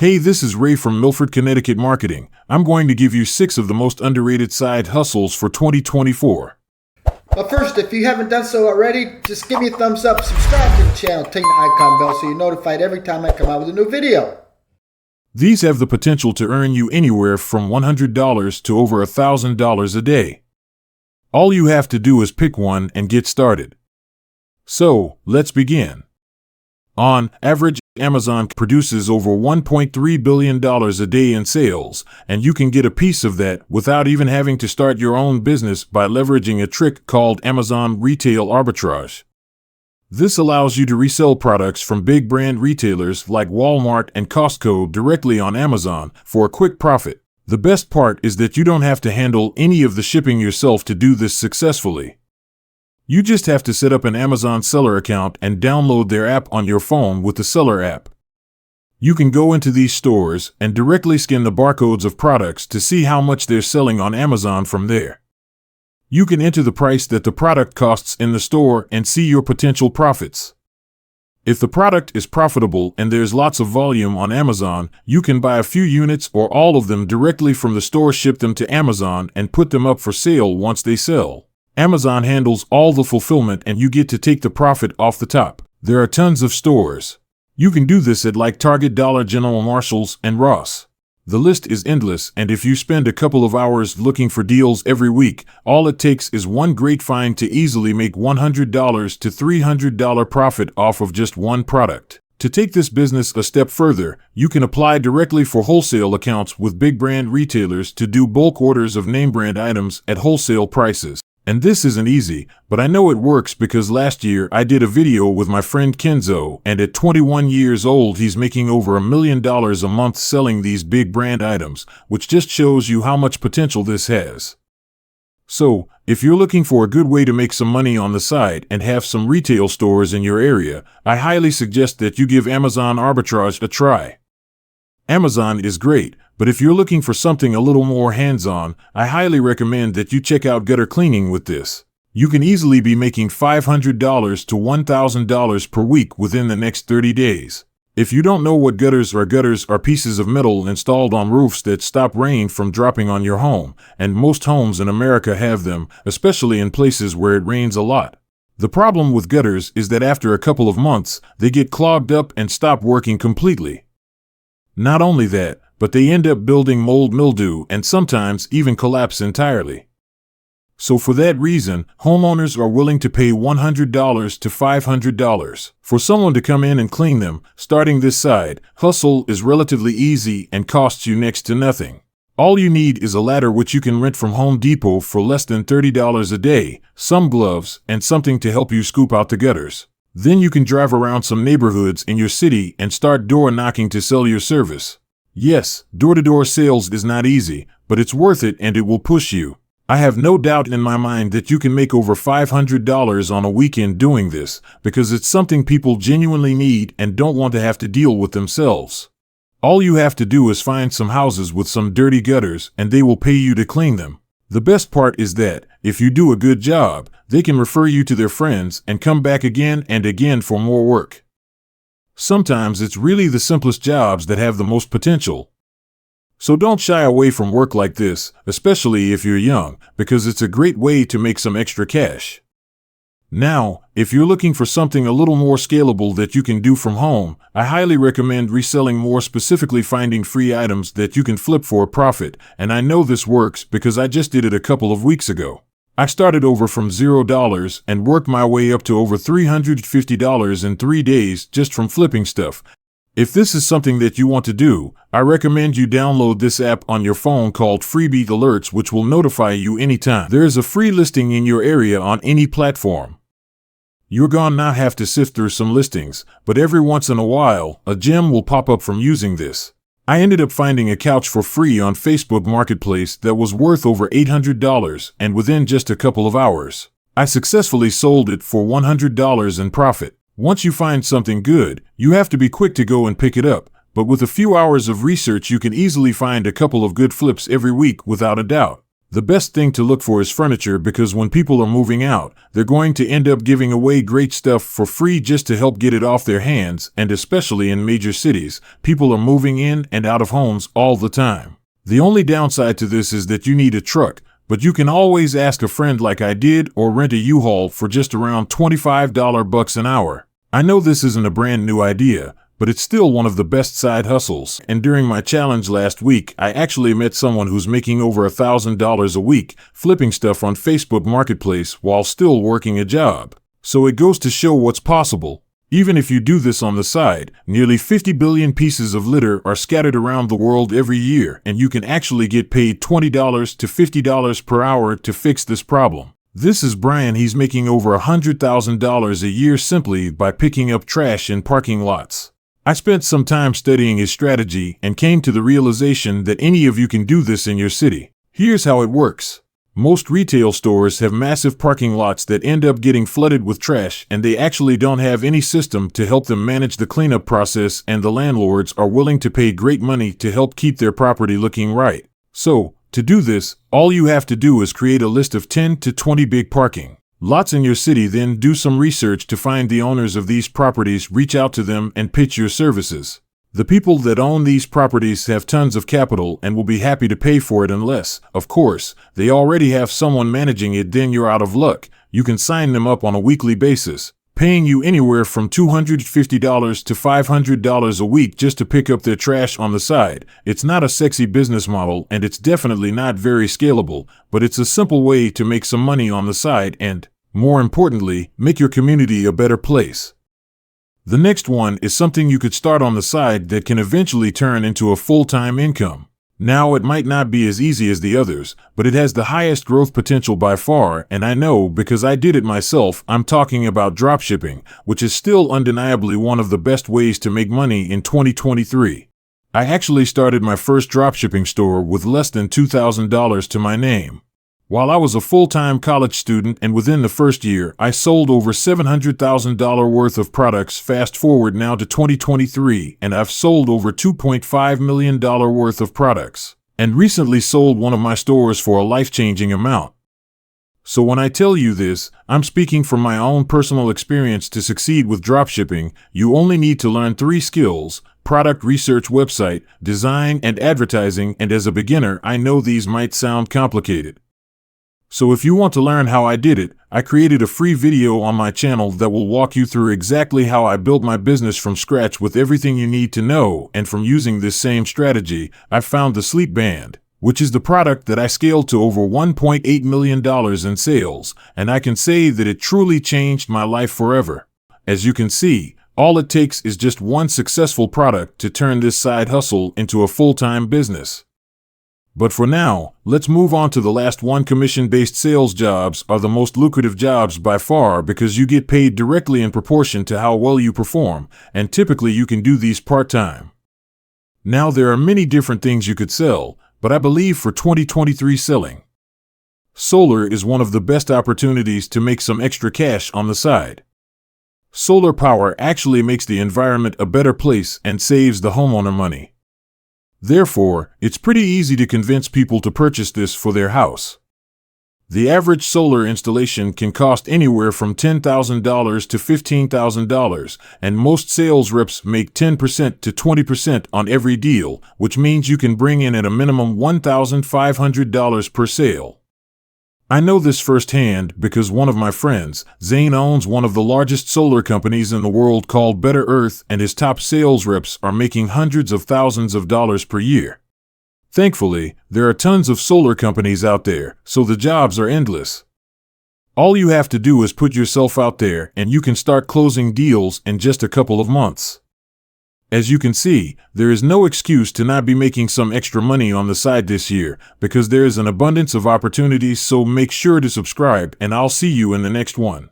Hey, this is Ray from Milford, Connecticut Marketing. I'm going to give you 6 of the most underrated side hustles for 2024. But first, if you haven't done so already, just give me a thumbs up, subscribe to the channel, take the icon bell so you're notified every time I come out with a new video. These have the potential to earn you anywhere from $100 to over $1,000 a day. All you have to do is pick one and get started. So, let's begin. On average, Amazon produces over $1.3 billion a day in sales, and you can get a piece of that without even having to start your own business by leveraging a trick called Amazon Retail Arbitrage. This allows you to resell products from big brand retailers like Walmart and Costco directly on Amazon for a quick profit. The best part is that you don't have to handle any of the shipping yourself to do this successfully. You just have to set up an Amazon seller account and download their app on your phone with the seller app. You can go into these stores and directly scan the barcodes of products to see how much they're selling on Amazon from there. You can enter the price that the product costs in the store and see your potential profits. If the product is profitable and there's lots of volume on Amazon, you can buy a few units or all of them directly from the store, ship them to Amazon, and put them up for sale once they sell. Amazon handles all the fulfillment and you get to take the profit off the top. There are tons of stores. You can do this at like Target, Dollar General, Marshalls, and Ross. The list is endless, and if you spend a couple of hours looking for deals every week, all it takes is one great find to easily make $100 to $300 profit off of just one product. To take this business a step further, you can apply directly for wholesale accounts with big brand retailers to do bulk orders of name brand items at wholesale prices. And this isn't easy, but I know it works because last year I did a video with my friend Kenzo, and at 21 years old he's making over $1 million a month selling these big brand items, which just shows you how much potential this has. So, if you're looking for a good way to make some money on the side and have some retail stores in your area, I highly suggest that you give Amazon Arbitrage a try. Amazon is great, but if you're looking for something a little more hands-on, I highly recommend that you check out gutter cleaning with this. You can easily be making $500 to $1,000 per week within the next 30 days. If you don't know what gutters are pieces of metal installed on roofs that stop rain from dropping on your home, and most homes in America have them, especially in places where it rains a lot. The problem with gutters is that after a couple of months, they get clogged up and stop working completely. Not only that, but they end up building mold, mildew, and sometimes even collapse entirely. So for that reason, homeowners are willing to pay $100 to $500 for someone to come in and clean them. Starting this side hustle is relatively easy and costs you next to nothing. All you need is a ladder which you can rent from Home Depot for less than $30 a day, some gloves, and something to help you scoop out the gutters. Then you can drive around some neighborhoods in your city and start door knocking to sell your service. Yes, door-to-door sales is not easy, but it's worth it and it will push you. I have no doubt in my mind that you can make over $500 on a weekend doing this, because it's something people genuinely need and don't want to have to deal with themselves. All you have to do is find some houses with some dirty gutters and they will pay you to clean them. The best part is that, if you do a good job, they can refer you to their friends and come back again and again for more work. Sometimes it's really the simplest jobs that have the most potential. So don't shy away from work like this, especially if you're young, because it's a great way to make some extra cash. Now, if you're looking for something a little more scalable that you can do from home, I highly recommend reselling, more specifically finding free items that you can flip for a profit, and I know this works because I just did it a couple of weeks ago. I started over from $0 and worked my way up to over $350 in 3 days just from flipping stuff. If this is something that you want to do, I recommend you download this app on your phone called Freebie Alerts, which will notify you anytime there is a free listing in your area on any platform. You're gonna not have to sift through some listings, but every once in a while, a gem will pop up from using this. I ended up finding a couch for free on Facebook Marketplace that was worth over $800, and within just a couple of hours, I successfully sold it for $100 in profit. Once you find something good, you have to be quick to go and pick it up, but with a few hours of research you can easily find a couple of good flips every week without a doubt. The best thing to look for is furniture, because when people are moving out, they're going to end up giving away great stuff for free just to help get it off their hands, and especially in major cities, people are moving in and out of homes all the time. The only downside to this is that you need a truck, but you can always ask a friend like I did, or rent a U-Haul for just around $25 an hour. I know this isn't a brand new idea, but it's still one of the best side hustles, and during my challenge last week, I actually met someone who's making over $1,000 a week flipping stuff on Facebook Marketplace while still working a job. So it goes to show what's possible. Even if you do this on the side, nearly 50 billion pieces of litter are scattered around the world every year, and you can actually get paid $20 to $50 per hour to fix this problem. This is Brian. He's making over $100,000 a year simply by picking up trash in parking lots. I spent some time studying his strategy and came to the realization that any of you can do this in your city. Here's how it works. Most retail stores have massive parking lots that end up getting flooded with trash, and they actually don't have any system to help them manage the cleanup process, and the landlords are willing to pay great money to help keep their property looking right. So, to do this, all you have to do is create a list of 10 to 20 big parking lots in your city, then do some research to find the owners of these properties, reach out to them, and pitch your services. The people that own these properties have tons of capital and will be happy to pay for it unless, of course, they already have someone managing it. Then you're out of luck. You can sign them up on a weekly basis, paying you anywhere from $250 to $500 a week just to pick up their trash on the side. It's not a sexy business model, and it's definitely not very scalable, but it's a simple way to make some money on the side and, more importantly, make your community a better place. The next one is something you could start on the side that can eventually turn into a full-time income. Now, it might not be as easy as the others, but it has the highest growth potential by far, and I know because I did it myself. I'm talking about dropshipping, which is still undeniably one of the best ways to make money in 2023. I actually started my first dropshipping store with less than $2,000 to my name, while I was a full-time college student, and within the first year, I sold over $700,000 worth of products. Fast forward now to 2023, and I've sold over $2.5 million worth of products, and recently sold one of my stores for a life-changing amount. So when I tell you this, I'm speaking from my own personal experience. To succeed with dropshipping, you only need to learn 3 skills: product research, website design, and advertising. And as a beginner, I know these might sound complicated. So if you want to learn how I did it, I created a free video on my channel that will walk you through exactly how I built my business from scratch with everything you need to know. And from using this same strategy, I found the Sleep Band, which is the product that I scaled to over $1.8 million in sales, and I can say that it truly changed my life forever. As you can see, all it takes is just one successful product to turn this side hustle into a full-time business. But for now, let's move on to the last one. Commission-based sales jobs are the most lucrative jobs by far because you get paid directly in proportion to how well you perform, and typically you can do these part-time. Now, there are many different things you could sell, but I believe for 2023 selling solar is one of the best opportunities to make some extra cash on the side. Solar power actually makes the environment a better place and saves the homeowner money. Therefore, it's pretty easy to convince people to purchase this for their house. The average solar installation can cost anywhere from $10,000 to $15,000, and most sales reps make 10% to 20% on every deal, which means you can bring in at a minimum $1,500 per sale. I know this firsthand because one of my friends, Zane, owns one of the largest solar companies in the world called Better Earth, and his top sales reps are making hundreds of thousands of dollars per year. Thankfully, there are tons of solar companies out there, so the jobs are endless. All you have to do is put yourself out there, and you can start closing deals in just a couple of months. As you can see, there is no excuse to not be making some extra money on the side this year, because there is an abundance of opportunities. So make sure to subscribe, and I'll see you in the next one.